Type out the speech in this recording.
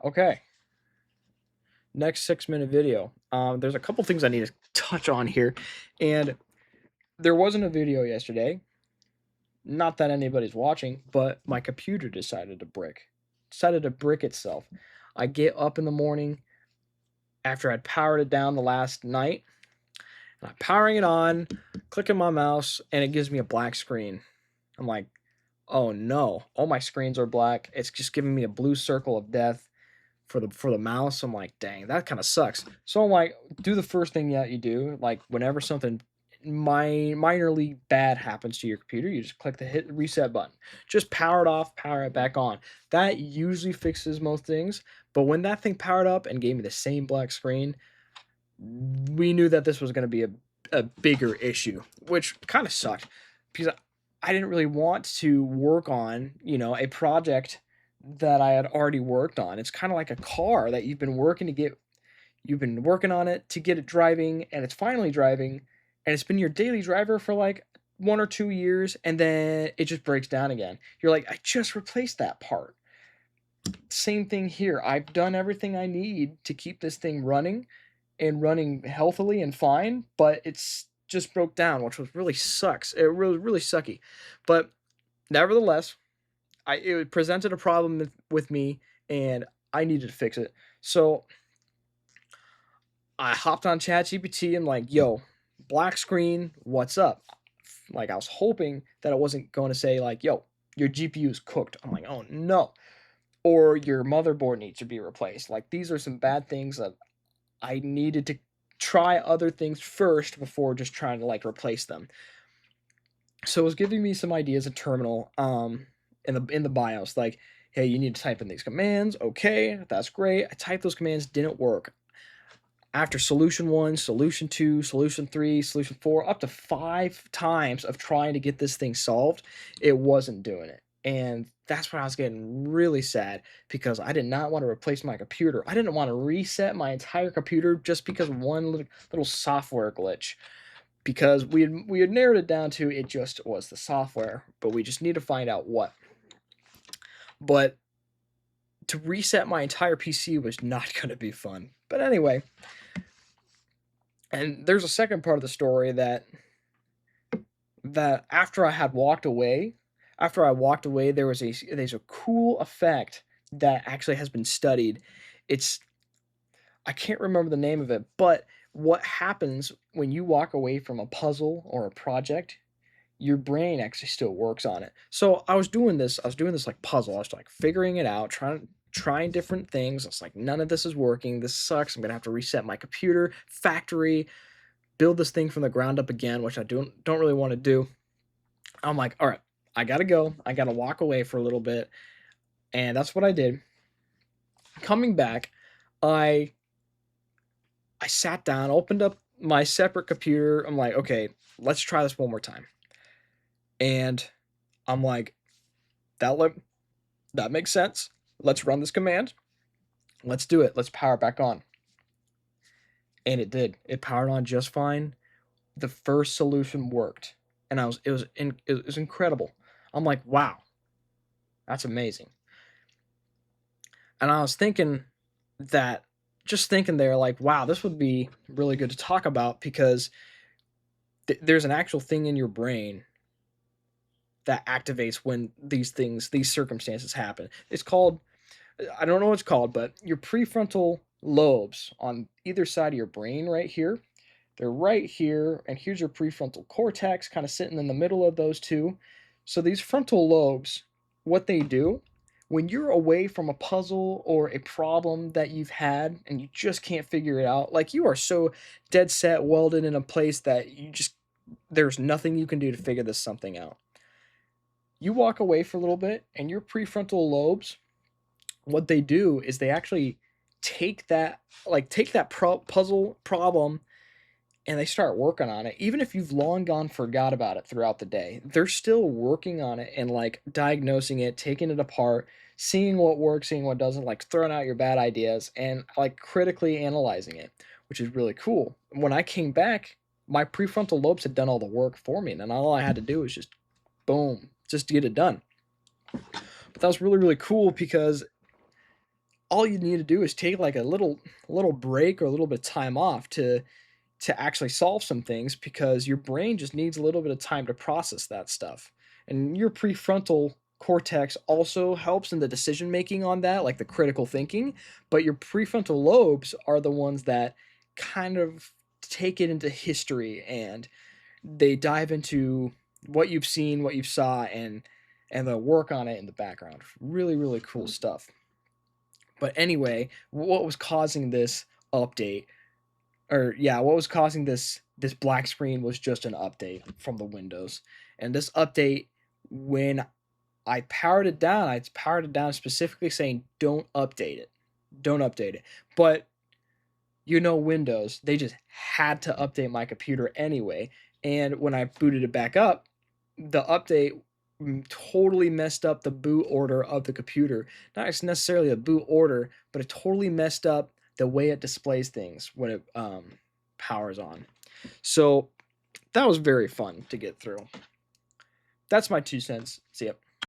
Okay, next 6-minute video. There's a couple things I need to touch on here, and there wasn't a video yesterday. Not that anybody's watching, but my computer decided to brick itself. I get up in the morning after I'd powered it down the last night, and I'm powering it on, clicking my mouse, and it gives me a black screen. I'm like, oh no, all my screens are black. It's just giving me a blue circle of death for the mouse. I'm like, dang, that kind of sucks. So I'm like, do the first thing that you do. Like whenever something minorly bad happens to your computer, you just click the hit reset button. Just power it off, power it back on. That usually fixes most things. But when that thing powered up and gave me the same black screen, we knew that this was going to be a bigger issue, which kind of sucked because I didn't really want to work on, a project that I had already worked on. It's kind of like a car that you've been working on it to get it driving, and it's finally driving, and it's been your daily driver for like 1 or 2 years, and then it just breaks down again. You're like, I just replaced that part. Same thing here. I've done everything I need to keep this thing running and running healthily and fine, but it's just broke down, which was really sucks. It really, really sucky. But nevertheless, it presented a problem with me, and I needed to fix it. So I hopped on ChatGPT and like, yo, black screen, what's up? Like I was hoping that it wasn't going to say like, yo, your GPU is cooked. I'm like, oh no. Or your motherboard needs to be replaced. Like these are some bad things that I needed to try other things first before just trying to like replace them. So it was giving me some ideas in terminal in the BIOS, like, hey, you need to type in these commands. Okay, that's great. I typed those commands, didn't work. After solution 1, solution 2, solution 3, solution 4, up to 5 times of trying to get this thing solved, it wasn't doing it. And that's when I was getting really sad because I did not want to replace my computer. I didn't want to reset my entire computer just because of one little software glitch. Because we had narrowed it down to it just was the software, but we just need to find out what. But to reset my entire PC was not going to be fun. But anyway, and there's a second part of the story that after I walked away, there's a cool effect that actually has been studied. It's I can't remember the name of it, but what happens when you walk away from a puzzle or a project, your brain actually still works on it. So I was doing this like puzzle. I was like figuring it out, trying different things. It's like none of this is working. This sucks. I'm gonna have to reset my computer, factory, build this thing from the ground up again, which I don't really want to do. I'm like, all right, I gotta go. I gotta walk away for a little bit, and that's what I did. Coming back, I I sat down, opened up my separate computer. I'm like, okay, let's try this one more time. And I'm like, that look that makes sense. Let's run this command. Let's do it. Let's power it back on. And it did. It powered on just fine. The first solution worked, and it was incredible. I'm like, wow, that's amazing. And I was thinking that just thinking there, like, wow, this would be really good to talk about because there's an actual thing in your brain that activates when these circumstances happen. It's called, I don't know what it's called, but your prefrontal lobes on either side of your brain right here, they're right here, and here's your prefrontal cortex kind of sitting in the middle of those two. So these frontal lobes, what they do, when you're away from a puzzle or a problem that you've had and you just can't figure it out, like you are so dead set welded in a place that there's nothing you can do to figure this something out. You walk away for a little bit, and your prefrontal lobes, what they do is they actually take that puzzle problem and they start working on it. Even if you've long gone forgot about it throughout the day, they're still working on it and like diagnosing it, taking it apart, seeing what works, seeing what doesn't, like throwing out your bad ideas and like critically analyzing it, which is really cool. When I came back, my prefrontal lobes had done all the work for me, and all I had to do was just boom, just to get it done. But that was really, really cool because all you need to do is take like a little break or a little bit of time off to actually solve some things because your brain just needs a little bit of time to process that stuff. And your prefrontal cortex also helps in the decision making on that, like the critical thinking, but your prefrontal lobes are the ones that kind of take it into history, and they dive into what you've seen, what you saw, and they'll work on it in the background. Really, really cool stuff. But anyway, what was causing this update, or yeah, what was causing this black screen was just an update from the Windows. And this update, when I powered it down specifically saying don't update it. Don't update it. But Windows, they just had to update my computer anyway. And when I booted it back up, the update totally messed up the boot order of the computer. Not necessarily a boot order, but it totally messed up the way it displays things when it powers on. So that was very fun to get through. That's my 2 cents. See ya.